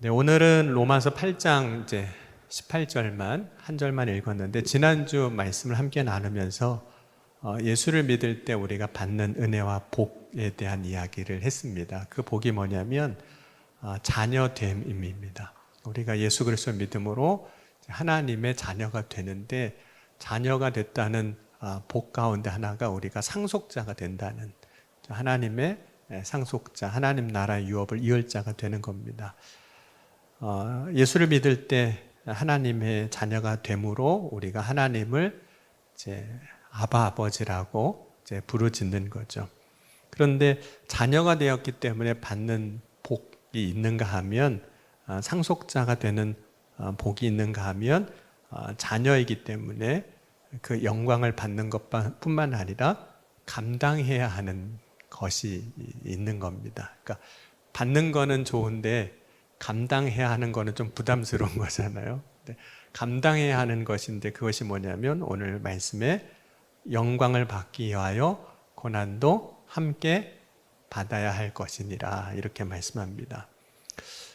네, 오늘은 로마서 8장 이제 18절만 한 절만 읽었는데 지난주 말씀을 함께 나누면서 예수를 믿을 때 우리가 받는 은혜와 복에 대한 이야기를 했습니다. 그 복이 뭐냐면 자녀됨입니다. 우리가 예수 그리스도 믿음으로 하나님의 자녀가 되는데 자녀가 됐다는 복 가운데 하나가 우리가 상속자가 된다는, 하나님의 상속자, 하나님 나라의 유업을 이을 자가 되는 겁니다. 예수를 믿을 때 하나님의 자녀가 됨으로 우리가 하나님을 이제 아바 아버지라고 이제 부르짖는 거죠. 그런데 자녀가 되었기 때문에 받는 복이 있는가 하면, 상속자가 되는 복이 있는가 하면 자녀이기 때문에 그 영광을 받는 것뿐만 아니라 감당해야 하는 것이 있는 겁니다. 그러니까 받는 거는 좋은데 감당해야 하는 거는 좀 부담스러운 거잖아요. 감당해야 하는 것인데 그것이 뭐냐면 오늘 말씀에 영광을 받기 위하여 고난도 함께 받아야 할 것이니라, 이렇게 말씀합니다.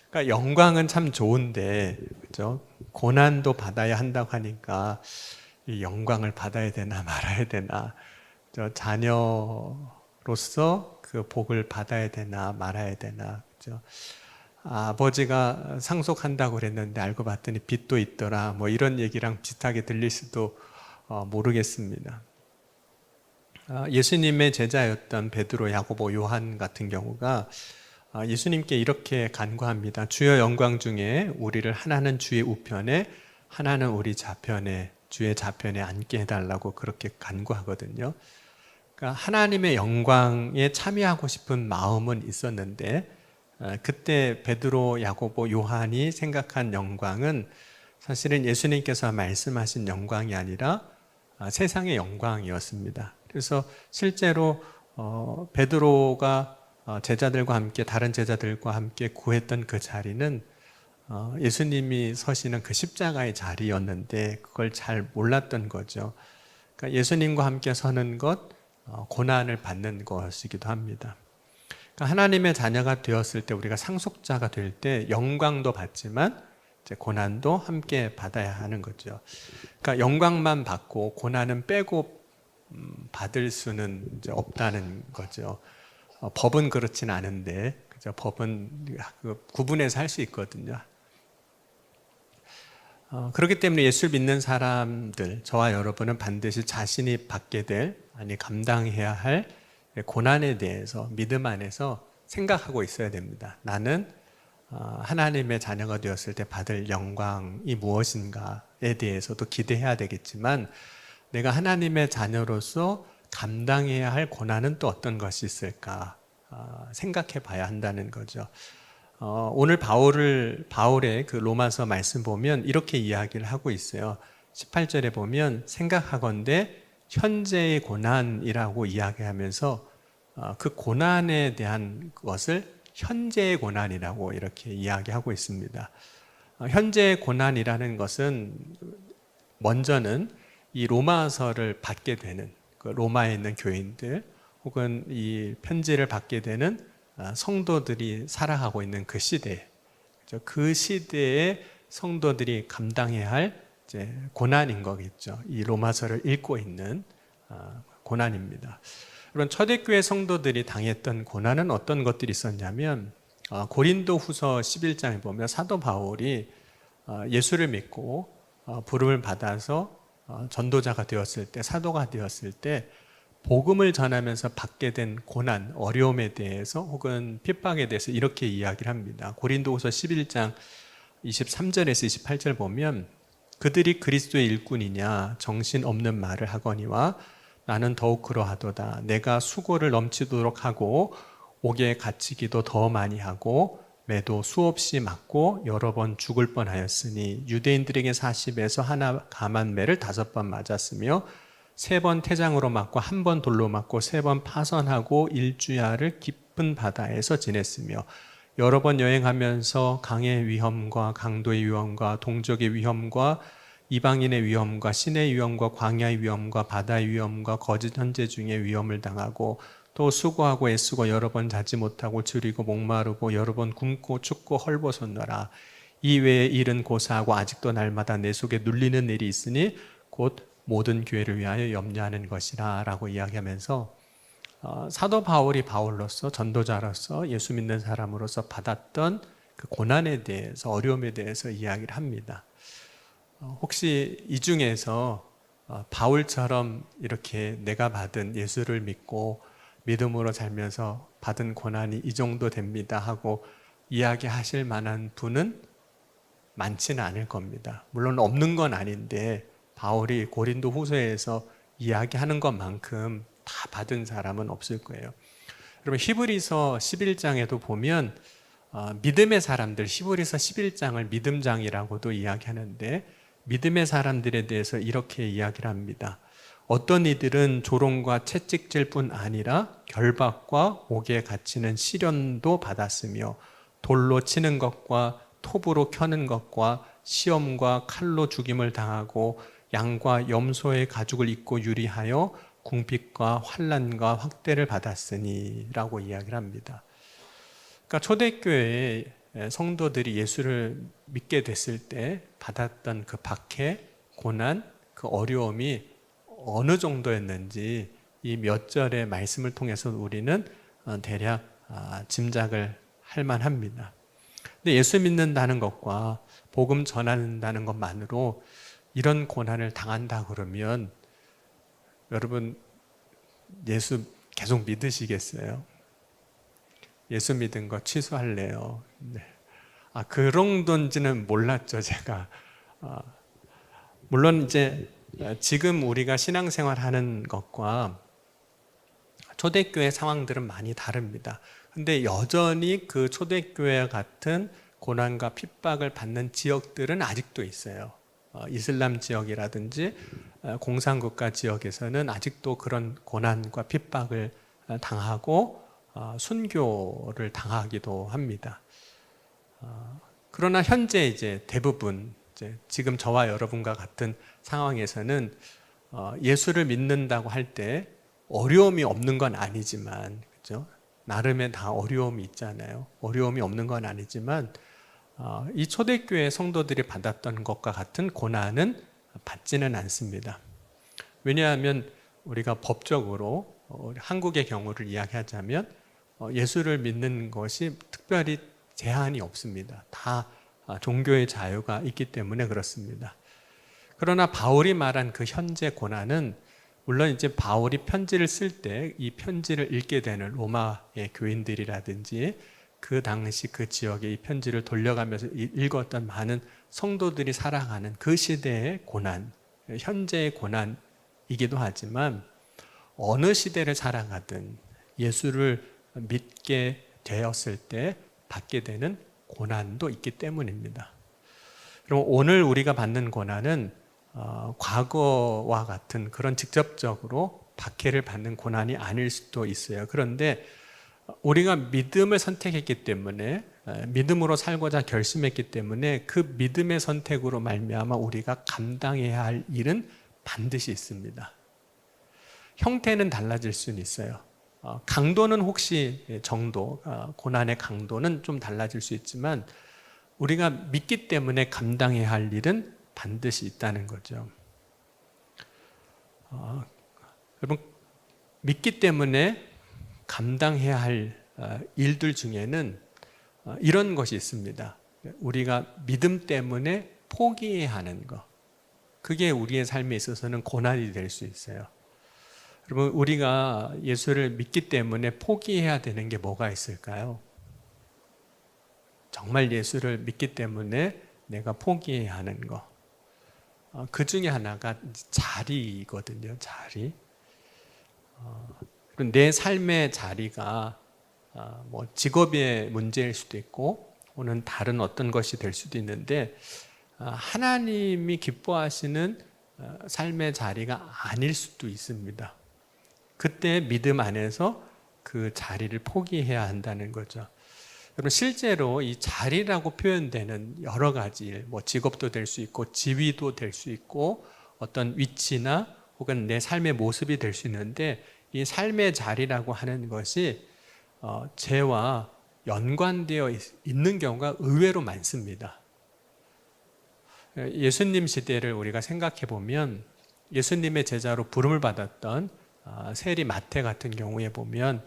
그러니까 영광은 참 좋은데, 그죠? 고난도 받아야 한다고 하니까 이 영광을 받아야 되나 말아야 되나, 자녀로서 그 복을 받아야 되나 말아야 되나, 그죠? 아버지가 상속한다고 그랬는데 알고 봤더니 빚도 있더라, 뭐 이런 얘기랑 비슷하게 들릴 수도 모르겠습니다. 예수님의 제자였던 베드로, 야고보, 요한 같은 경우가 예수님께 이렇게 간구합니다. 주여, 영광 중에 우리를 하나는 주의 우편에 하나는 우리 좌편에, 주의 좌편에 앉게 해달라고 그렇게 간구하거든요. 그러니까 하나님의 영광에 참여하고 싶은 마음은 있었는데, 그때 베드로, 야고보, 요한이 생각한 영광은 사실은 예수님께서 말씀하신 영광이 아니라 세상의 영광이었습니다. 그래서 실제로 베드로가 제자들과 함께, 다른 제자들과 함께 구했던 그 자리는 예수님이 서시는 그 십자가의 자리였는데 그걸 잘 몰랐던 거죠. 그러니까 예수님과 함께 서는 것, 고난을 받는 것이기도 합니다. 그러니까 하나님의 자녀가 되었을 때, 우리가 상속자가 될 때 영광도 받지만 이제 고난도 함께 받아야 하는 거죠. 그러니까 영광만 받고 고난은 빼고 받을 수는 이제 없다는 거죠. 법은 그렇진 않은데, 그죠? 법은 구분해서 할 수 있거든요. 그렇기 때문에 예수를 믿는 사람들, 저와 여러분은 반드시 자신이 받게 될, 아니 감당해야 할 고난에 대해서 믿음 안에서 생각하고 있어야 됩니다. 나는 하나님의 자녀가 되었을 때 받을 영광이 무엇인가에 대해서도 기대해야 되겠지만, 내가 하나님의 자녀로서 감당해야 할 고난은 또 어떤 것이 있을까 생각해 봐야 한다는 거죠. 오늘 바울의 그 로마서 말씀 보면 이렇게 이야기를 하고 있어요. 18절에 보면 생각하건대 현재의 고난이라고 이야기하면서 그 고난에 대한 것을 현재의 고난이라고 이렇게 이야기하고 있습니다. 현재의 고난이라는 것은 먼저는 이 로마서를 받게 되는, 그 로마에 있는 교인들 혹은 이 편지를 받게 되는 성도들이 살아가고 있는 그 시대, 그 시대의 성도들이 감당해야 할 이제 고난인 거겠죠. 이 로마서를 읽고 있는 고난입니다. 여러분, 초대교회 성도들이 당했던 고난은 어떤 것들이 있었냐면, 고린도 후서 11장에 보면 사도 바울이 예수를 믿고 부름을 받아서 전도자가 되었을 때, 사도가 되었을 때 복음을 전하면서 받게 된 고난, 어려움에 대해서 혹은 핍박에 대해서 이렇게 이야기를 합니다. 고린도후서 11장 23절에서 28절 보면, 그들이 그리스도의 일꾼이냐 정신없는 말을 하거니와 나는 더욱 그러하도다. 내가 수고를 넘치도록 하고 옥에 갇히기도 더 많이 하고 매도 수없이 맞고 여러 번 죽을 뻔하였으니 유대인들에게 40에서 하나 감한 매를 5번 맞았으며 3번 태장으로 맞고 1번 돌로 맞고 3번 파선하고 일주야를 깊은 바다에서 지냈으며 여러 번 여행하면서 강의 위험과 강도의 위험과 동족의 위험과 이방인의 위험과 신의 위험과 광야의 위험과 바다의 위험과 거짓 현재 중의 위험을 당하고 또 수고하고 애쓰고 여러 번 자지 못하고 줄이고 목마르고 여러 번 굶고 춥고 헐벗었노라. 이 외의 일은 고사하고 아직도 날마다 내 속에 눌리는 일이 있으니 곧 모든 교회를 위하여 염려하는 것이라 라고 이야기하면서 사도 바울이 바울로서 전도자로서 예수 믿는 사람으로서 받았던 그 고난에 대해서 어려움에 대해서 이야기를 합니다. 혹시 이 중에서 바울처럼 이렇게 내가 받은 예수를 믿고 믿음으로 살면서 받은 고난이 이 정도 됩니다 하고 이야기하실 만한 분은 많지는 않을 겁니다. 물론 없는 건 아닌데 바울이 고린도 후서에서 이야기하는 것만큼 다 받은 사람은 없을 거예요. 여러분 히브리서 11장에도 보면 믿음의 사람들, 히브리서 11장을 믿음장이라고도 이야기하는데 믿음의 사람들에 대해서 이렇게 이야기를 합니다. 어떤 이들은 조롱과 채찍질 뿐 아니라 결박과 옥에 갇히는 시련도 받았으며 돌로 치는 것과 톱으로 켜는 것과 시험과 칼로 죽임을 당하고 양과 염소의 가죽을 입고 유리하여 궁핍과 환난과 확대를 받았으니 라고 이야기를 합니다. 그러니까 초대교회의 성도들이 예수를 믿게 됐을 때 받았던 그 박해, 고난, 그 어려움이 어느 정도였는지 이 몇 절의 말씀을 통해서 우리는 대략 짐작을 할 만합니다. 근데 예수 믿는다는 것과 복음 전한다는 것만으로 이런 고난을 당한다 그러면 여러분 예수 계속 믿으시겠어요? 예수 믿은 거 취소할래요? 네. 그 정도인지는 몰랐죠, 제가. 물론 이제 지금 우리가 신앙생활 하는 것과 초대교회 상황들은 많이 다릅니다. 근데 여전히 그 초대교회 같은 고난과 핍박을 받는 지역들은 아직도 있어요. 이슬람 지역이라든지 공산국가 지역에서는 아직도 그런 고난과 핍박을 당하고 순교를 당하기도 합니다. 그러나 현재 이제 대부분 지금 저와 여러분과 같은 상황에서는 예수를 믿는다고 할 때 어려움이 없는 건 아니지만, 그렇죠? 나름의 다 어려움이 있잖아요. 어려움이 없는 건 아니지만 이 초대교회 성도들이 받았던 것과 같은 고난은 받지는 않습니다. 왜냐하면 우리가 법적으로 한국의 경우를 이야기하자면 예수를 믿는 것이 특별히 제한이 없습니다. 다 종교의 자유가 있기 때문에 그렇습니다. 그러나 바울이 말한 그 현재 고난은 물론 이제 바울이 편지를 쓸 때 이 편지를 읽게 되는 로마의 교인들이라든지 그 당시 그 지역에 이 편지를 돌려가면서 읽었던 많은 성도들이 살아가는 그 시대의 고난, 현재의 고난이기도 하지만 어느 시대를 살아가든 예수를 믿게 되었을 때 받게 되는 고난도 있기 때문입니다. 그럼 오늘 우리가 받는 고난은 과거와 같은 그런 직접적으로 박해를 받는 고난이 아닐 수도 있어요. 그런데 우리가 믿음을 선택했기 때문에 믿음으로 살고자 결심했기 때문에 그 믿음의 선택으로 말미암아 우리가 감당해야 할 일은 반드시 있습니다. 형태는 달라질 수는 있어요. 강도는 혹시 정도, 고난의 강도는 좀 달라질 수 있지만 우리가 믿기 때문에 감당해야 할 일은 반드시 있다는 거죠. 여러분, 믿기 때문에 감당해야 할 일들 중에는 이런 것이 있습니다. 우리가 믿음 때문에 포기해야 하는 것. 그게 우리의 삶에 있어서는 고난이 될 수 있어요. 여러분, 우리가 예수를 믿기 때문에 포기해야 되는 게 뭐가 있을까요? 정말 예수를 믿기 때문에 내가 포기해야 하는 거. 그 중에 하나가 자리거든요. 자리. 내 삶의 자리가 뭐 직업의 문제일 수도 있고 혹은 다른 어떤 것이 될 수도 있는데 하나님이 기뻐하시는 삶의 자리가 아닐 수도 있습니다. 그때 믿음 안에서 그 자리를 포기해야 한다는 거죠. 여러분, 실제로 이 자리라고 표현되는 여러 가지 일, 뭐 직업도 될 수 있고 지위도 될 수 있고 어떤 위치나 혹은 내 삶의 모습이 될 수 있는데 이 삶의 자리라고 하는 것이 죄와 연관되어 있는 경우가 의외로 많습니다. 예수님 시대를 우리가 생각해 보면 예수님의 제자로 부름을 받았던 세리 마태 같은 경우에 보면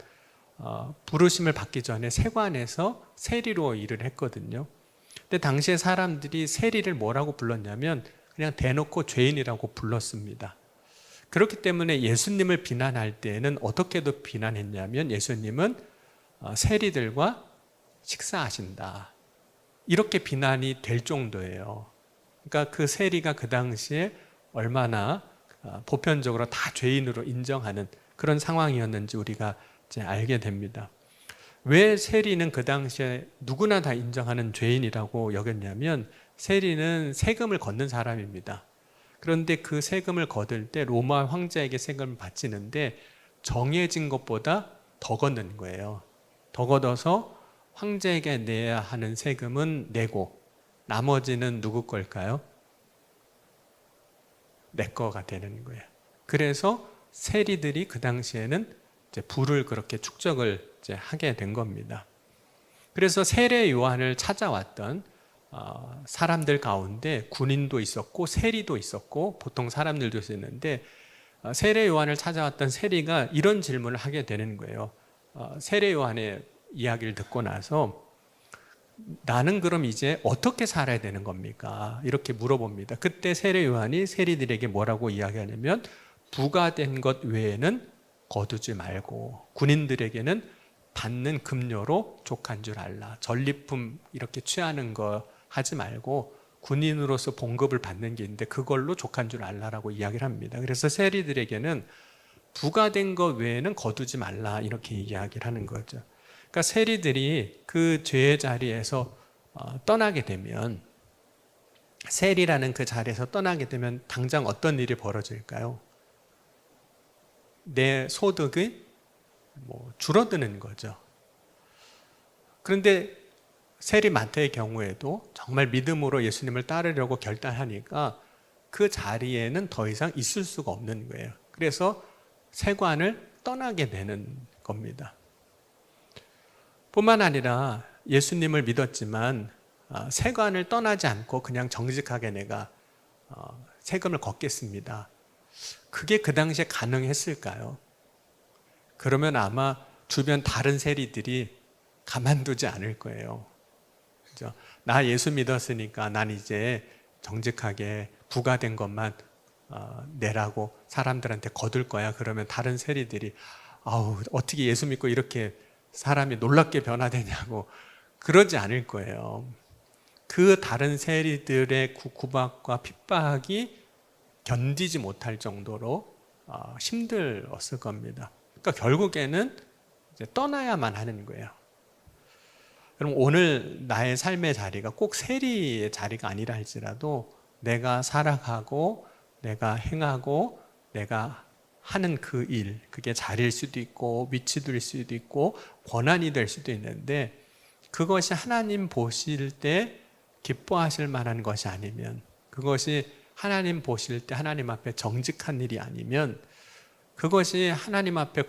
부르심을 받기 전에 세관에서 세리로 일을 했거든요. 근데 당시에 사람들이 세리를 뭐라고 불렀냐면 그냥 대놓고 죄인이라고 불렀습니다. 그렇기 때문에 예수님을 비난할 때에는 어떻게도 비난했냐면 예수님은 세리들과 식사하신다, 이렇게 비난이 될 정도예요. 그러니까 그 세리가 그 당시에 얼마나 보편적으로 다 죄인으로 인정하는 그런 상황이었는지 우리가 이제 알게 됩니다. 왜 세리는 그 당시에 누구나 다 인정하는 죄인이라고 여겼냐면 세리는 세금을 걷는 사람입니다. 그런데 그 세금을 거둘 때 로마 황제에게 세금을 바치는데 정해진 것보다 더 걷는 거예요. 더 걷어서 황제에게 내야 하는 세금은 내고 나머지는 누구 걸까요? 내 거가 되는 거예요. 그래서 세리들이 그 당시에는 이제 부를 그렇게 축적을 이제 하게 된 겁니다. 그래서 세례 요한을 찾아왔던 사람들 가운데 군인도 있었고 세리도 있었고 보통 사람들도 있었는데 세례 요한을 찾아왔던 세리가 이런 질문을 하게 되는 거예요. 세례 요한의 이야기를 듣고 나서 나는 그럼 이제 어떻게 살아야 되는 겁니까? 이렇게 물어봅니다. 그때 세례 요한이 세리들에게 뭐라고 이야기하냐면 부과된 것 외에는 거두지 말고 군인들에게는 받는 급료로 족한 줄 알라. 전리품 이렇게 취하는 거 하지 말고 군인으로서 봉급을 받는 게 있는데 그걸로 족한 줄 알라라고 이야기를 합니다. 그래서 세리들에게는 부과된 것 외에는 거두지 말라, 이렇게 이야기를 하는 거죠. 그러니까 세리들이 그 죄의 자리에서 떠나게 되면, 세리라는 그 자리에서 떠나게 되면 당장 어떤 일이 벌어질까요? 내 소득이 줄어드는 거죠. 그런데 세리 마태의 경우에도 정말 믿음으로 예수님을 따르려고 결단하니까 그 자리에는 더 이상 있을 수가 없는 거예요. 그래서 세관을 떠나게 되는 겁니다. 뿐만 아니라 예수님을 믿었지만 세관을 떠나지 않고 그냥 정직하게 내가 세금을 걷겠습니다. 그게 그 당시에 가능했을까요? 그러면 아마 주변 다른 세리들이 가만두지 않을 거예요. 그죠? 나 예수 믿었으니까 난 이제 정직하게 부과된 것만 내라고 사람들한테 거둘 거야. 그러면 다른 세리들이 어떻게 예수 믿고 이렇게 사람이 놀랍게 변화되냐고 그러지 않을 거예요. 그 다른 세리들의 구박과 핍박이 견디지 못할 정도로 힘들었을 겁니다. 그러니까 결국에는 이제 떠나야만 하는 거예요. 그럼 오늘 나의 삶의 자리가 꼭 세리의 자리가 아니라 할지라도 내가 살아가고 내가 행하고 내가 하는 그 일, 그게 자리일 수도 있고 위치될 수도 있고 권한이 될 수도 있는데 그것이 하나님 보실 때 기뻐하실 만한 것이 아니면, 그것이 하나님 보실 때 하나님 앞에 정직한 일이 아니면, 그것이 하나님 앞에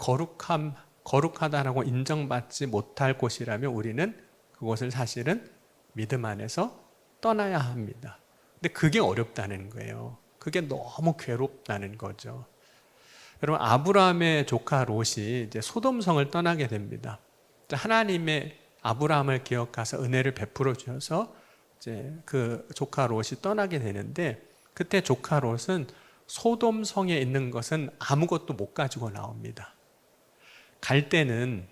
거룩하다라고 인정받지 못할 곳이라면 우리는 그것을 사실은 믿음 안에서 떠나야 합니다. 근데 그게 어렵다는 거예요. 그게 너무 괴롭다는 거죠. 여러분, 아브라함의 조카 롯이 이제 소돔성을 떠나게 됩니다. 하나님의 아브라함을 기억하사 은혜를 베풀어 주셔서 이제 그 조카 롯이 떠나게 되는데, 그때 조카 롯은 소돔성에 있는 것은 아무것도 못 가지고 나옵니다. 갈 때는,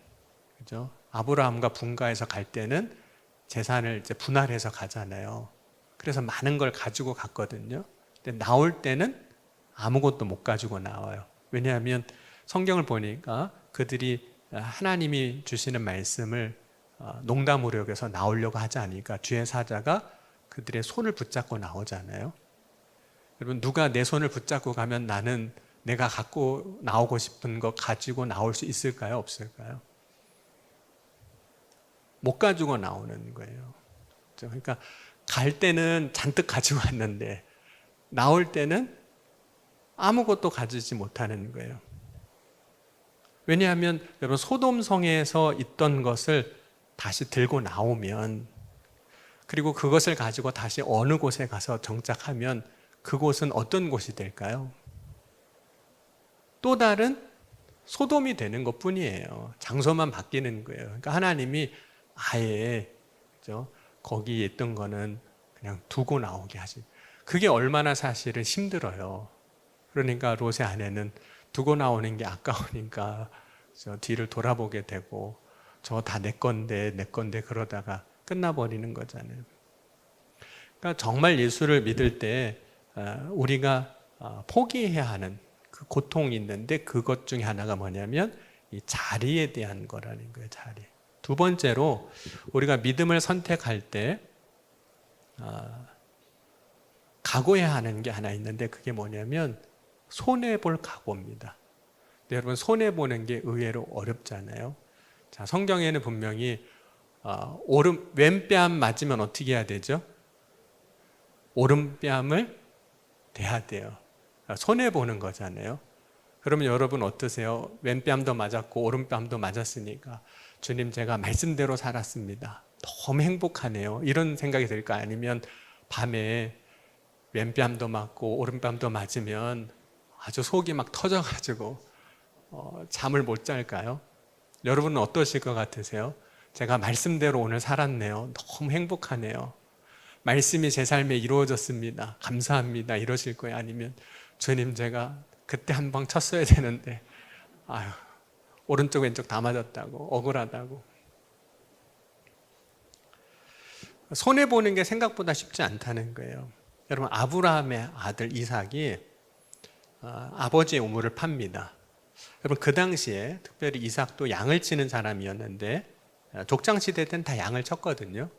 그죠? 아브라함과 분가해서 갈 때는 재산을 이제 분할해서 가잖아요. 그래서 많은 걸 가지고 갔거든요. 근데 나올 때는 아무것도 못 가지고 나와요. 왜냐하면 성경을 보니까 그들이 하나님이 주시는 말씀을 농담으로 여겨서 나오려고 하지 않으니까 주의 사자가 그들의 손을 붙잡고 나오잖아요. 여러분, 누가 내 손을 붙잡고 가면 나는 내가 갖고 나오고 싶은 거 가지고 나올 수 있을까요? 없을까요? 못 가지고 나오는 거예요. 그러니까 갈 때는 잔뜩 가지고 왔는데 나올 때는 아무것도 가지지 못하는 거예요. 왜냐하면 여러분 소돔성에서 있던 것을 다시 들고 나오면, 그리고 그것을 가지고 다시 어느 곳에 가서 정착하면 그곳은 어떤 곳이 될까요? 또 다른 소돔이 되는 것 뿐이에요. 장소만 바뀌는 거예요. 그러니까 하나님이 아예 거기에 있던 거는 그냥 두고 나오게 하시. 그게 얼마나 사실은 힘들어요. 그러니까 롯의 아내는 두고 나오는 게 아까우니까 뒤를 돌아보게 되고, 저 다 내 건데 그러다가 끝나버리는 거잖아요. 그러니까 정말 예수를 믿을 때 우리가 포기해야 하는 그 고통이 있는데, 그것 중에 하나가 뭐냐면 이 자리에 대한 거라는 거예요. 자리. 두 번째로 우리가 믿음을 선택할 때 각오해야 하는 게 하나 있는데, 그게 뭐냐면 손해볼 각오입니다. 근데 여러분, 손해보는 게 의외로 어렵잖아요. 자, 성경에는 분명히 왼뺨 맞으면 어떻게 해야 되죠? 오른뺨을 대야 돼요. 손해보는 거잖아요. 그러면 여러분 어떠세요? 왼뺨도 맞았고 오른뺨도 맞았으니까 주님, 제가 말씀대로 살았습니다, 너무 행복하네요, 이런 생각이 들까? 아니면 밤에 왼뺨도 맞고 오른뺨도 맞으면 아주 속이 막 터져가지고 잠을 못 잘까요? 여러분은 어떠실 것 같으세요? 제가 말씀대로 오늘 살았네요, 너무 행복하네요, 말씀이 제 삶에 이루어졌습니다, 감사합니다, 이러실 거예요? 아니면 주님, 제가 그때 한 방 쳤어야 되는데 아유, 오른쪽 왼쪽 다 맞았다고, 억울하다고. 손해보는 게 생각보다 쉽지 않다는 거예요. 여러분, 아브라함의 아들 이삭이 아버지의 우물을 팝니다. 여러분, 그 당시에 특별히 이삭도 양을 치는 사람이었는데, 족장시대 때는 다 양을 쳤거든요.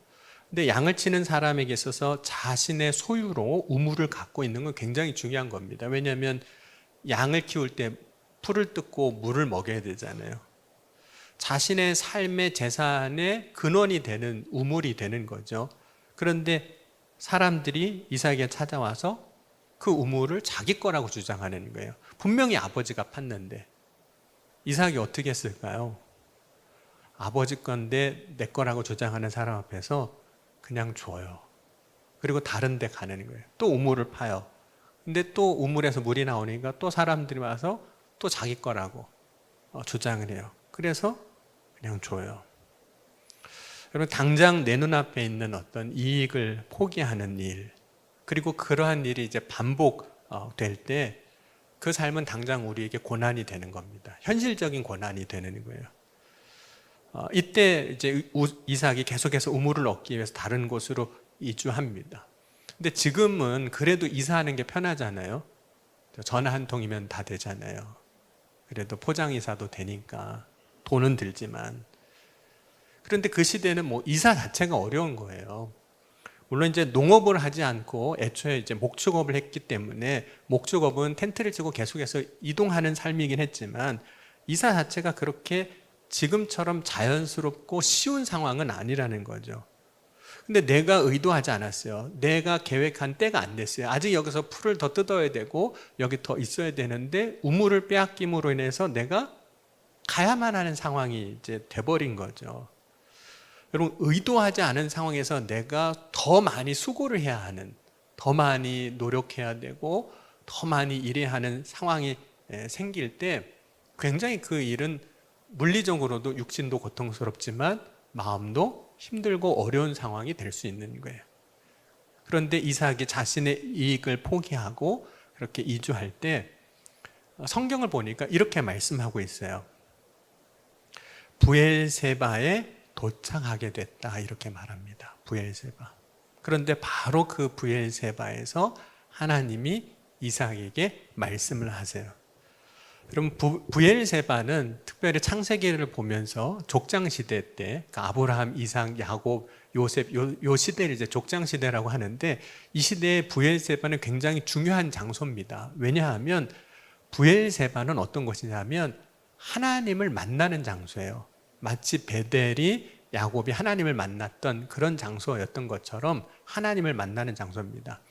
근데 양을 치는 사람에게 있어서 자신의 소유로 우물을 갖고 있는 건 굉장히 중요한 겁니다. 왜냐하면 양을 키울 때 풀을 뜯고 물을 먹여야 되잖아요. 자신의 삶의 재산의 근원이 되는 우물이 되는 거죠. 그런데 사람들이 이삭에게 찾아와서 그 우물을 자기 거라고 주장하는 거예요. 분명히 아버지가 팠는데. 이삭이 어떻게 했을까요? 아버지 건데 내 거라고 주장하는 사람 앞에서 그냥 줘요. 그리고 다른 데 가는 거예요. 또 우물을 파요. 근데 또 우물에서 물이 나오니까 또 사람들이 와서 또 자기 거라고 주장을 해요. 그래서 그냥 줘요. 여러분, 당장 내 눈앞에 있는 어떤 이익을 포기하는 일, 그리고 그러한 일이 이제 반복될 때 그 삶은 당장 우리에게 고난이 되는 겁니다. 현실적인 고난이 되는 거예요. 이때 이제 이삭이 계속해서 우물을 얻기 위해서 다른 곳으로 이주합니다. 근데 지금은 그래도 이사하는 게 편하잖아요. 전화 한 통이면 다 되잖아요. 그래도 포장이사도 되니까 돈은 들지만. 그런데 그 시대는 뭐 이사 자체가 어려운 거예요. 물론 이제 농업을 하지 않고 애초에 이제 목축업을 했기 때문에, 목축업은 텐트를 치고 계속해서 이동하는 삶이긴 했지만 이사 자체가 그렇게 지금처럼 자연스럽고 쉬운 상황은 아니라는 거죠. 근데 내가 의도하지 않았어요. 내가 계획한 때가 안 됐어요. 아직 여기서 풀을 더 뜯어야 되고 여기 더 있어야 되는데 우물을 빼앗김으로 인해서 내가 가야만 하는 상황이 이제 돼버린 거죠. 여러분, 의도하지 않은 상황에서 내가 더 많이 수고를 해야 하는, 더 많이 노력해야 되고 더 많이 일해야 하는 상황이 생길 때 굉장히 그 일은 물리적으로도 육신도 고통스럽지만 마음도 힘들고 어려운 상황이 될 수 있는 거예요. 그런데 이삭이 자신의 이익을 포기하고 그렇게 이주할 때 성경을 보니까 이렇게 말씀하고 있어요. 부엘세바에 도착하게 됐다, 이렇게 말합니다. 부엘세바. 그런데 바로 그 부엘세바에서 하나님이 이삭에게 말씀을 하세요. 여러분, 부엘세바는 특별히 창세기를 보면서 족장시대 때, 그러니까 아브라함, 이삭, 야곱, 요셉, 요 시대를 이제 족장시대라고 하는데, 이 시대의 부엘세바는 굉장히 중요한 장소입니다. 왜냐하면 부엘세바는 어떤 곳이냐면 하나님을 만나는 장소예요. 마치 베델이 야곱이 하나님을 만났던 그런 장소였던 것처럼 하나님을 만나는 장소입니다.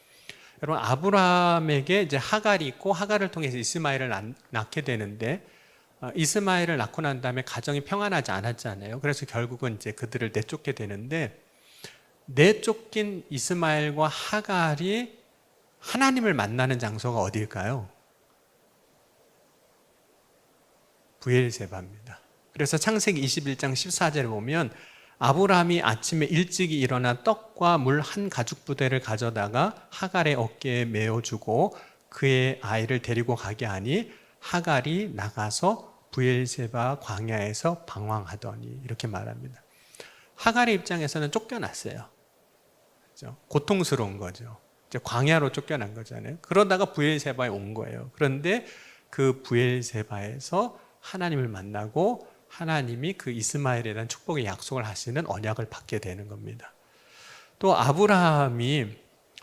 여러분, 아브라함에게 이제 하갈이 있고 하갈을 통해서 이스마엘을 낳게 되는데, 이스마엘을 낳고 난 다음에 가정이 평안하지 않았잖아요. 그래서 결국은 이제 그들을 내쫓게 되는데, 내쫓긴 이스마엘과 하갈이 하나님을 만나는 장소가 어디일까요? 브엘세바입니다. 그래서 창세기 21장 14절에 보면 아브라함이 아침에 일찍이 일어나 떡과 물 한 가죽 부대를 가져다가 하갈의 어깨에 메어주고 그의 아이를 데리고 가게 하니 하갈이 나가서 브엘세바 광야에서 방황하더니, 이렇게 말합니다. 하갈의 입장에서는 쫓겨났어요. 그렇죠? 고통스러운 거죠. 이제 광야로 쫓겨난 거잖아요. 그러다가 브엘세바에 온 거예요. 그런데 그 브엘세바에서 하나님을 만나고 하나님이 그 이스마엘에 대한 축복의 약속을 하시는 언약을 받게 되는 겁니다. 또 아브라함이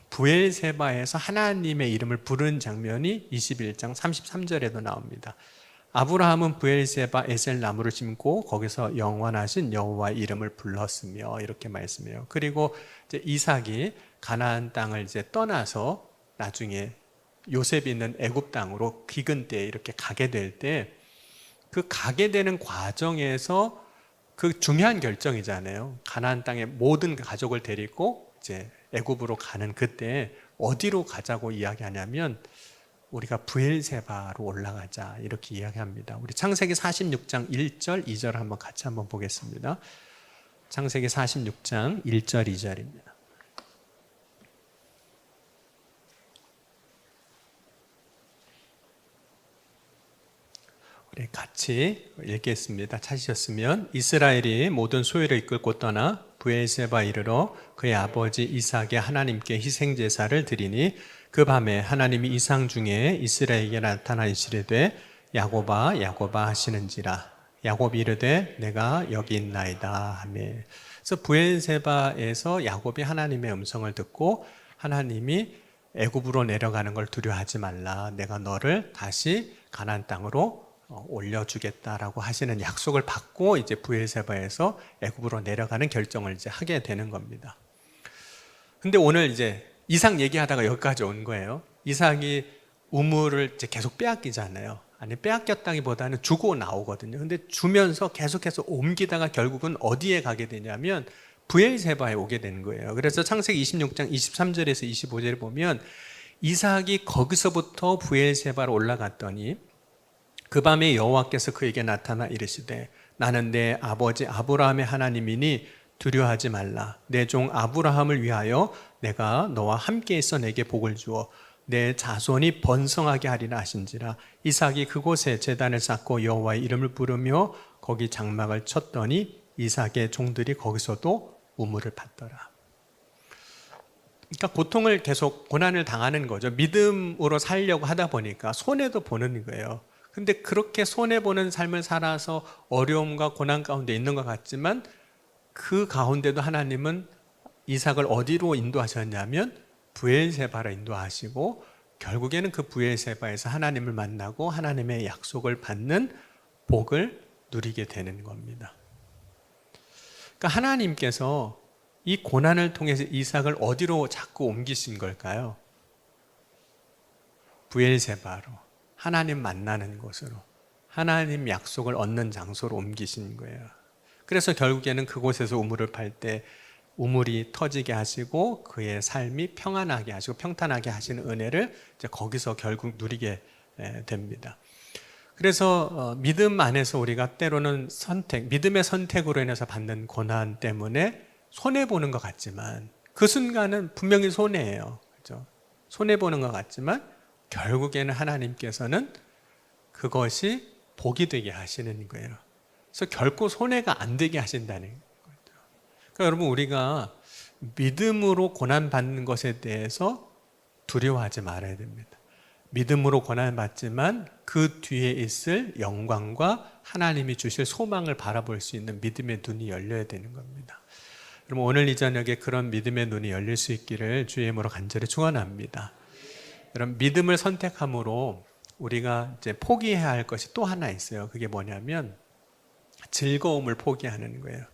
브엘세바에서 하나님의 이름을 부른 장면이 21장 33절에도 나옵니다. 아브라함은 브엘세바 에셀 나무를 심고 거기서 영원하신 여호와의 이름을 불렀으며, 이렇게 말씀해요. 그리고 이제 이삭이 가나안 땅을 이제 떠나서 나중에 요셉이 있는 애굽 땅으로 기근 때에 이렇게 가게 될 때, 그 가게 되는 과정에서 그 중요한 결정이잖아요. 가나안 땅의 모든 가족을 데리고 이제 애굽으로 가는 그때 어디로 가자고 이야기하냐면 우리가 브엘세바로 올라가자, 이렇게 이야기합니다. 우리 창세기 46장 1절 2절 한번 같이 한번 보겠습니다. 창세기 46장 1절 2절입니다. 우리 같이 읽겠습니다. 찾으셨으면, 이스라엘이 모든 소유를 이끌고 떠나 브엘세바 이르러 그의 아버지 이삭의 하나님께 희생제사를 드리니 그 밤에 하나님이 이상 중에 이스라엘에게 나타나 이르시되 야곱아 야곱아 하시는지라. 야곱이 이르되 내가 여기 있나이다 하며. 그래서 브엘세바에서 야곱이 하나님의 음성을 듣고 하나님이 애굽으로 내려가는 걸 두려워하지 말라, 내가 너를 다시 가나안 땅으로 올려주겠다라고 하시는 약속을 받고 이제 브엘세바에서 애굽으로 내려가는 결정을 이제 하게 되는 겁니다. 근데 오늘 이제 이삭 얘기하다가 여기까지 온 거예요. 이삭이 우물을 이제 계속 빼앗기잖아요. 아니, 빼앗겼다기보다는 주고 나오거든요. 근데 주면서 계속해서 옮기다가 결국은 어디에 가게 되냐면 브엘세바에 오게 되는 거예요. 그래서 창세기 26장 23절에서 25절에 보면 이삭이 거기서부터 브엘세바로 올라갔더니 그 밤에 여호와께서 그에게 나타나 이르시되 나는 내 아버지 아브라함의 하나님이니 두려워하지 말라. 내 종 아브라함을 위하여 내가 너와 함께 있어 내게 복을 주어 내 자손이 번성하게 하리라 하신지라. 이삭이 그곳에 제단을 쌓고 여호와의 이름을 부르며 거기 장막을 쳤더니 이삭의 종들이 거기서도 우물을 받더라. 그러니까 고통을 계속 고난을 당하는 거죠. 믿음으로 살려고 하다 보니까 손해도 보는 거예요. 근데 그렇게 손해보는 삶을 살아서 어려움과 고난 가운데 있는 것 같지만 그 가운데도 하나님은 이삭을 어디로 인도하셨냐면 브엘세바로 인도하시고 결국에는 그 브엘세바에서 하나님을 만나고 하나님의 약속을 받는 복을 누리게 되는 겁니다. 그러니까 하나님께서 이 고난을 통해서 이삭을 어디로 자꾸 옮기신 걸까요? 브엘세바로, 하나님 만나는 곳으로, 하나님 약속을 얻는 장소로 옮기신 거예요. 그래서 결국에는 그곳에서 우물을 팔 때 우물이 터지게 하시고 그의 삶이 평안하게 하시고 평탄하게 하시는 은혜를 이제 거기서 결국 누리게 됩니다. 그래서 믿음 안에서 우리가 때로는 믿음의 선택으로 인해서 받는 고난 때문에 손해보는 것 같지만 그 순간은 분명히 손해예요. 그렇죠? 손해보는 것 같지만 결국에는 하나님께서는 그것이 복이 되게 하시는 거예요. 그래서 결코 손해가 안 되게 하신다는 거죠. 그러니까 여러분, 우리가 믿음으로 고난받는 것에 대해서 두려워하지 말아야 됩니다. 믿음으로 고난받지만 그 뒤에 있을 영광과 하나님이 주실 소망을 바라볼 수 있는 믿음의 눈이 열려야 되는 겁니다. 여러분, 오늘 이 저녁에 그런 믿음의 눈이 열릴 수 있기를 주의 이름으로 간절히 축원합니다. 여러분, 믿음을 선택함으로 우리가 이제 포기해야 할 것이 또 하나 있어요. 그게 뭐냐면 즐거움을 포기하는 거예요.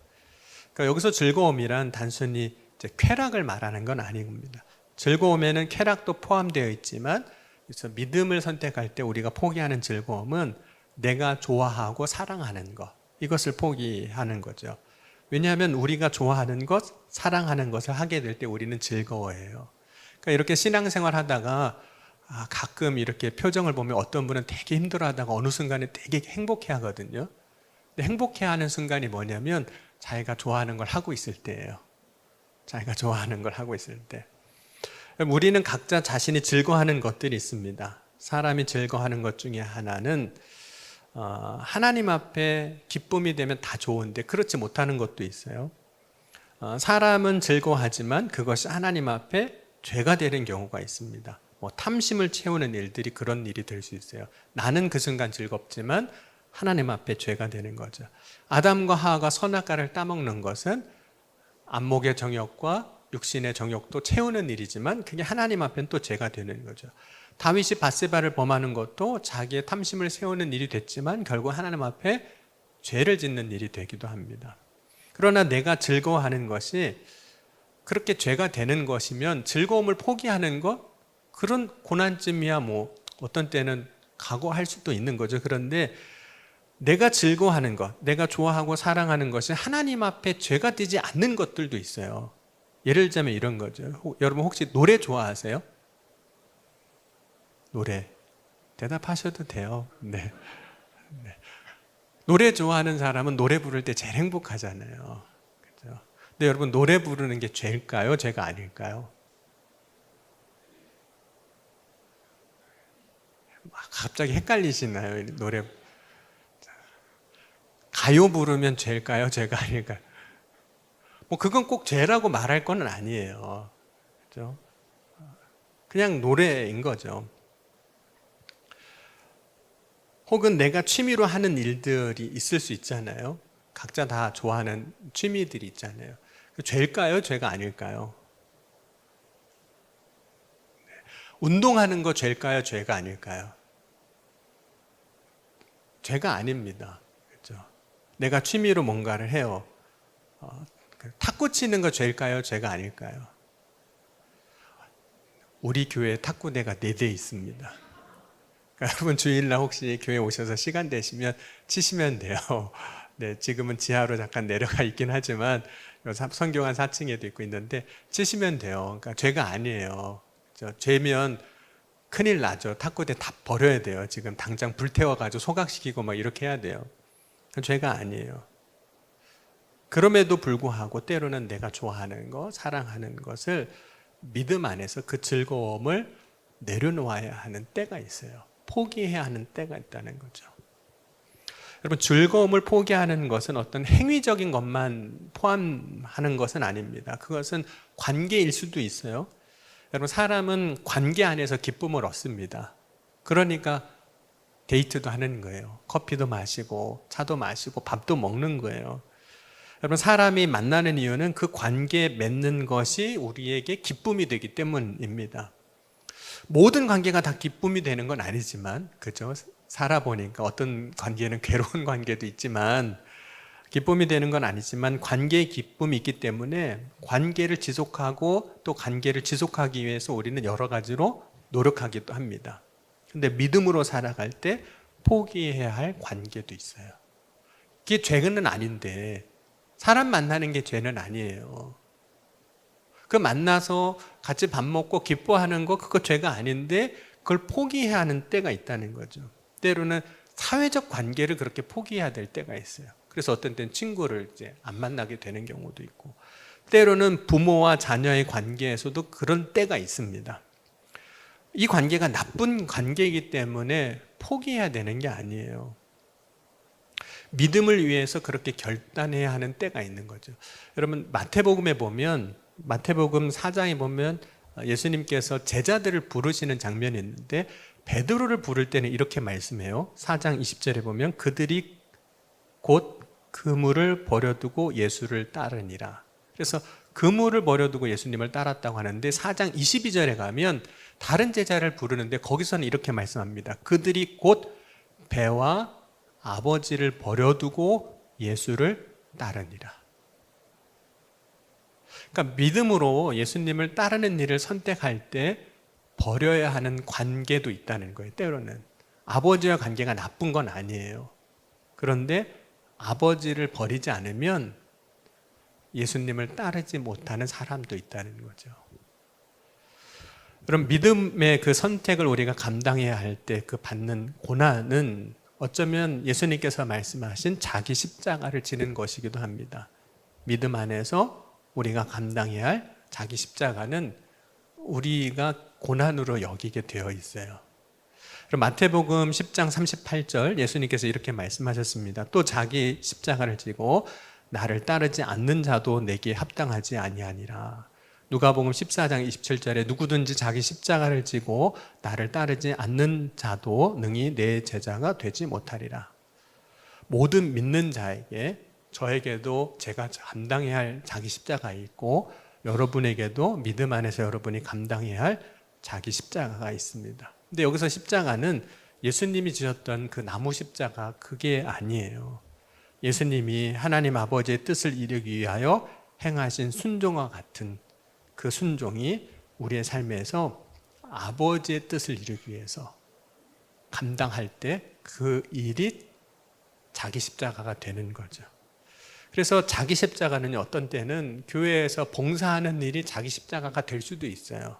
그러니까 여기서 즐거움이란 단순히 이제 쾌락을 말하는 건 아닙니다. 즐거움에는 쾌락도 포함되어 있지만 그래서 믿음을 선택할 때 우리가 포기하는 즐거움은 내가 좋아하고 사랑하는 것, 이것을 포기하는 거죠. 왜냐하면 우리가 좋아하는 것, 사랑하는 것을 하게 될 때 우리는 즐거워해요. 그러니까 이렇게 신앙생활 하다가 가끔 이렇게 표정을 보면 어떤 분은 되게 힘들어하다가 어느 순간에 되게 행복해 하거든요. 근데 행복해 하는 순간이 뭐냐면 자기가 좋아하는 걸 하고 있을 때예요. 자기가 좋아하는 걸 하고 있을 때. 우리는 각자 자신이 즐거워하는 것들이 있습니다. 사람이 즐거워하는 것 중에 하나는 하나님 앞에 기쁨이 되면 다 좋은데 그렇지 못하는 것도 있어요. 사람은 즐거워하지만 그것이 하나님 앞에 죄가 되는 경우가 있습니다. 탐심을 채우는 일들이 그런 일이 될 수 있어요. 나는 그 순간 즐겁지만 하나님 앞에 죄가 되는 거죠. 아담과 하와가 선악과를 따먹는 것은 안목의 정욕과 육신의 정욕도 채우는 일이지만 그게 하나님 앞에는 또 죄가 되는 거죠. 다윗이 밧세바를 범하는 것도 자기의 탐심을 세우는 일이 됐지만 결국 하나님 앞에 죄를 짓는 일이 되기도 합니다. 그러나 내가 즐거워하는 것이 그렇게 죄가 되는 것이면 즐거움을 포기하는 것, 그런 고난쯤이야 어떤 때는 각오할 수도 있는 거죠. 그런데 내가 즐거워하는 것, 내가 좋아하고 사랑하는 것이 하나님 앞에 죄가 되지 않는 것들도 있어요. 예를 들자면 이런 거죠. 여러분 혹시 노래 좋아하세요? 노래. 대답하셔도 돼요. 네. 노래 좋아하는 사람은 노래 부를 때 제일 행복하잖아요. 그렇죠? 근데 여러분 노래 부르는 게 죄일까요? 죄가 아닐까요? 갑자기 헷갈리시나요? 노래. 가요 부르면 죄일까요? 죄가 아닐까요? 그건 꼭 죄라고 말할 건 아니에요. 그렇죠? 그냥 노래인 거죠. 혹은 내가 취미로 하는 일들이 있을 수 있잖아요. 각자 다 좋아하는 취미들이 있잖아요. 죄일까요? 죄가 아닐까요? 운동하는 거 죄일까요? 죄가 아닐까요? 죄가 아닙니다. 그렇죠? 내가 취미로 뭔가를 해요. 탁구 치는 거 죄일까요? 죄가 아닐까요? 우리 교회에 탁구대가 4대 있습니다. 그러니까 여러분 주일날 혹시 교회 오셔서 시간 되시면 치시면 돼요. 네, 지금은 지하로 잠깐 내려가 있긴 하지만 성경한 4층에도 있고 있는데 치시면 돼요. 그러니까 죄가 아니에요. 죄면 큰일 나죠. 탁구대 다 버려야 돼요. 지금 당장 불태워가지고 소각시키고 막 이렇게 해야 돼요. 죄가 아니에요. 그럼에도 불구하고 때로는 내가 좋아하는 것, 사랑하는 것을 믿음 안에서 그 즐거움을 내려놓아야 하는 때가 있어요. 포기해야 하는 때가 있다는 거죠. 여러분 즐거움을 포기하는 것은 어떤 행위적인 것만 포함하는 것은 아닙니다. 그것은 관계일 수도 있어요. 여러분 사람은 관계 안에서 기쁨을 얻습니다. 그러니까 데이트도 하는 거예요. 커피도 마시고 차도 마시고 밥도 먹는 거예요. 여러분 사람이 만나는 이유는 그 관계에 맺는 것이 우리에게 기쁨이 되기 때문입니다. 모든 관계가 다 기쁨이 되는 건 아니지만 그죠? 살아보니까 어떤 관계는 괴로운 관계도 있지만 기쁨이 되는 건 아니지만 관계의 기쁨이 있기 때문에 관계를 지속하고 또 관계를 지속하기 위해서 우리는 여러 가지로 노력하기도 합니다. 근데 믿음으로 살아갈 때 포기해야 할 관계도 있어요. 그게 죄는 아닌데 사람 만나는 게 죄는 아니에요. 그 만나서 같이 밥 먹고 기뻐하는 거 그거 죄가 아닌데 그걸 포기해야 하는 때가 있다는 거죠. 때로는 사회적 관계를 그렇게 포기해야 될 때가 있어요. 그래서 어떤 때는 친구를 이제 안 만나게 되는 경우도 있고 때로는 부모와 자녀의 관계에서도 그런 때가 있습니다. 이 관계가 나쁜 관계이기 때문에 포기해야 되는 게 아니에요. 믿음을 위해서 그렇게 결단해야 하는 때가 있는 거죠. 여러분 마태복음에 보면 마태복음 4장에 보면 예수님께서 제자들을 부르시는 장면이 있는데 베드로를 부를 때는 이렇게 말씀해요. 4장 20절에 보면 그들이 곧 그물을 버려두고 예수를 따르니라. 그래서 그물을 버려두고 예수님을 따랐다고 하는데 4장 22절에 가면 다른 제자를 부르는데 거기서는 이렇게 말씀합니다. 그들이 곧 배와 아버지를 버려두고 예수를 따르니라. 그러니까 믿음으로 예수님을 따르는 일을 선택할 때 버려야 하는 관계도 있다는 거예요. 때로는 아버지와 관계가 나쁜 건 아니에요. 그런데 아버지를 버리지 않으면 예수님을 따르지 못하는 사람도 있다는 거죠. 그럼 믿음의 그 선택을 우리가 감당해야 할 때 그 받는 고난은 어쩌면 예수님께서 말씀하신 자기 십자가를 지는 것이기도 합니다. 믿음 안에서 우리가 감당해야 할 자기 십자가는 우리가 고난으로 여기게 되어 있어요. 그럼 마태복음 10장 38절 예수님께서 이렇게 말씀하셨습니다. 또 자기 십자가를 지고 나를 따르지 않는 자도 내게 합당하지 아니하니라. 누가복음 14장 27절에 누구든지 자기 십자가를 지고 나를 따르지 않는 자도 능히 내 제자가 되지 못하리라. 모든 믿는 자에게, 저에게도 제가 감당해야 할 자기 십자가 있고 여러분에게도 믿음 안에서 여러분이 감당해야 할 자기 십자가가 있습니다. 근데 여기서 십자가는 예수님이 지셨던 그 나무 십자가, 그게 아니에요. 예수님이 하나님 아버지의 뜻을 이루기 위하여 행하신 순종과 같은 그 순종이 우리의 삶에서 아버지의 뜻을 이루기 위해서 감당할 때 그 일이 자기 십자가가 되는 거죠. 그래서 자기 십자가는 어떤 때는 교회에서 봉사하는 일이 자기 십자가가 될 수도 있어요.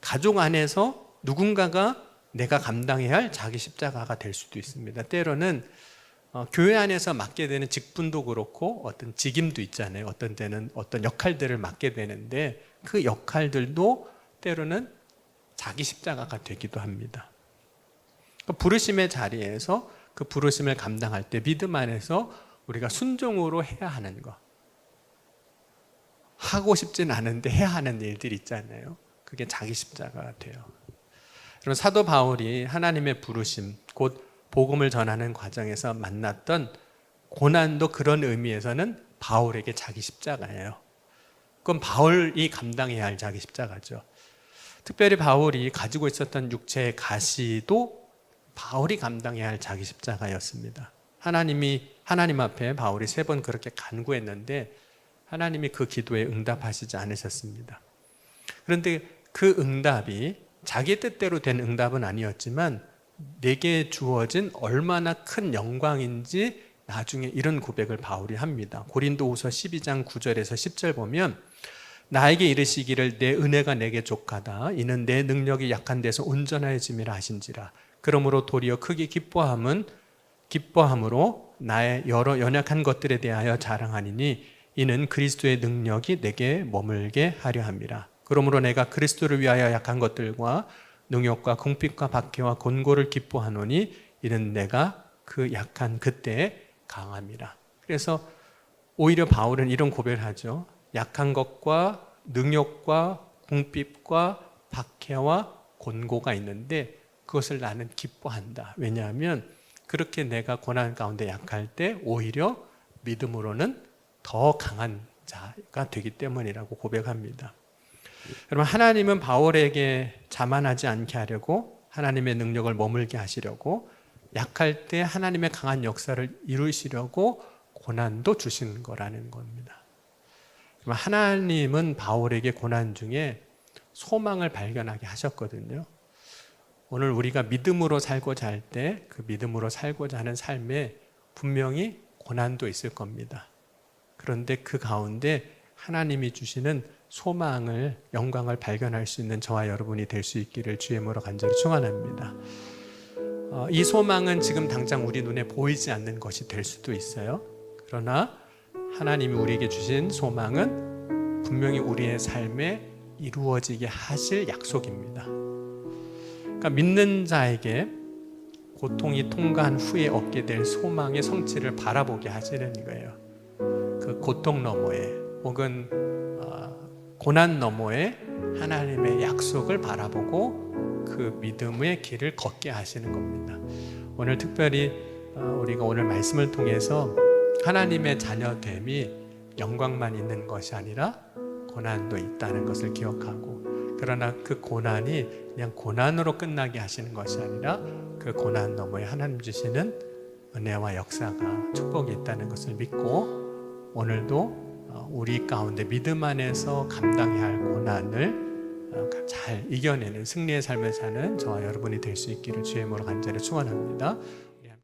가족 안에서 누군가가 내가 감당해야 할 자기 십자가가 될 수도 있습니다. 때로는 교회 안에서 맡게 되는 직분도 그렇고 어떤 직임도 있잖아요. 어떤 때는 어떤 역할들을 맡게 되는데 그 역할들도 때로는 자기 십자가가 되기도 합니다. 부르심의 자리에서 그 부르심을 감당할 때 믿음 안에서 우리가 순종으로 해야 하는 것, 하고 싶진 않은데 해야 하는 일들이 있잖아요. 그게 자기 십자가가 돼요. 그럼 사도 바울이 하나님의 부르심, 곧 복음을 전하는 과정에서 만났던 고난도 그런 의미에서는 바울에게 자기 십자가예요. 그건 바울이 감당해야 할 자기 십자가죠. 특별히 바울이 가지고 있었던 육체의 가시도 바울이 감당해야 할 자기 십자가였습니다. 하나님 앞에 바울이 3번 그렇게 간구했는데 하나님이 그 기도에 응답하시지 않으셨습니다. 그런데 그 응답이 자기 뜻대로 된 응답은 아니었지만 내게 주어진 얼마나 큰 영광인지 나중에 이런 고백을 바울이 합니다. 고린도후서 12장 9절에서 10절 보면 나에게 이르시기를 내 은혜가 내게 족하다. 이는 내 능력이 약한 데서 온전하여짐이라 하신지라. 그러므로 도리어 크게 기뻐함으로 나의 여러 연약한 것들에 대하여 자랑하니니 이는 그리스도의 능력이 내게 머물게 하려 함이라. 그러므로 내가 그리스도를 위하여 약한 것들과 능욕과 궁핍과 박해와 곤고를 기뻐하노니 이는 내가 그 약한 그때에 강함이라. 그래서 오히려 바울은 이런 고백을 하죠. 약한 것과 능욕과 궁핍과 박해와 곤고가 있는데 그것을 나는 기뻐한다. 왜냐하면 그렇게 내가 고난 가운데 약할 때 오히려 믿음으로는 더 강한 자가 되기 때문이라고 고백합니다. 여러분, 하나님은 바울에게 자만하지 않게 하려고 하나님의 능력을 머물게 하시려고 약할 때 하나님의 강한 역사를 이루시려고 고난도 주신 거라는 겁니다. 하나님은 바울에게 고난 중에 소망을 발견하게 하셨거든요. 오늘 우리가 믿음으로 살고자 할 때 그 믿음으로 살고자 하는 삶에 분명히 고난도 있을 겁니다. 그런데 그 가운데 하나님이 주시는 소망을, 영광을 발견할 수 있는 저와 여러분이 될 수 있기를 주의 이름으로 간절히 축원합니다. 이 소망은 지금 당장 우리 눈에 보이지 않는 것이 될 수도 있어요. 그러나 하나님이 우리에게 주신 소망은 분명히 우리의 삶에 이루어지게 하실 약속입니다. 그러니까 믿는 자에게 고통이 통과한 후에 얻게 될 소망의 성취를 바라보게 하시는 거예요. 그 고통 너머에 혹은 고난 너머에 하나님의 약속을 바라보고 그 믿음의 길을 걷게 하시는 겁니다. 오늘 특별히 우리가 오늘 말씀을 통해서 하나님의 자녀됨이 영광만 있는 것이 아니라 고난도 있다는 것을 기억하고, 그러나 그 고난이 그냥 고난으로 끝나게 하시는 것이 아니라 그 고난 너머에 하나님 주시는 은혜와 역사가, 축복이 있다는 것을 믿고 오늘도 우리 가운데 믿음 안에서 감당해야 할 고난을 잘 이겨내는 승리의 삶을 사는 저와 여러분이 될 수 있기를 주의 이름으로 간절히 축원합니다.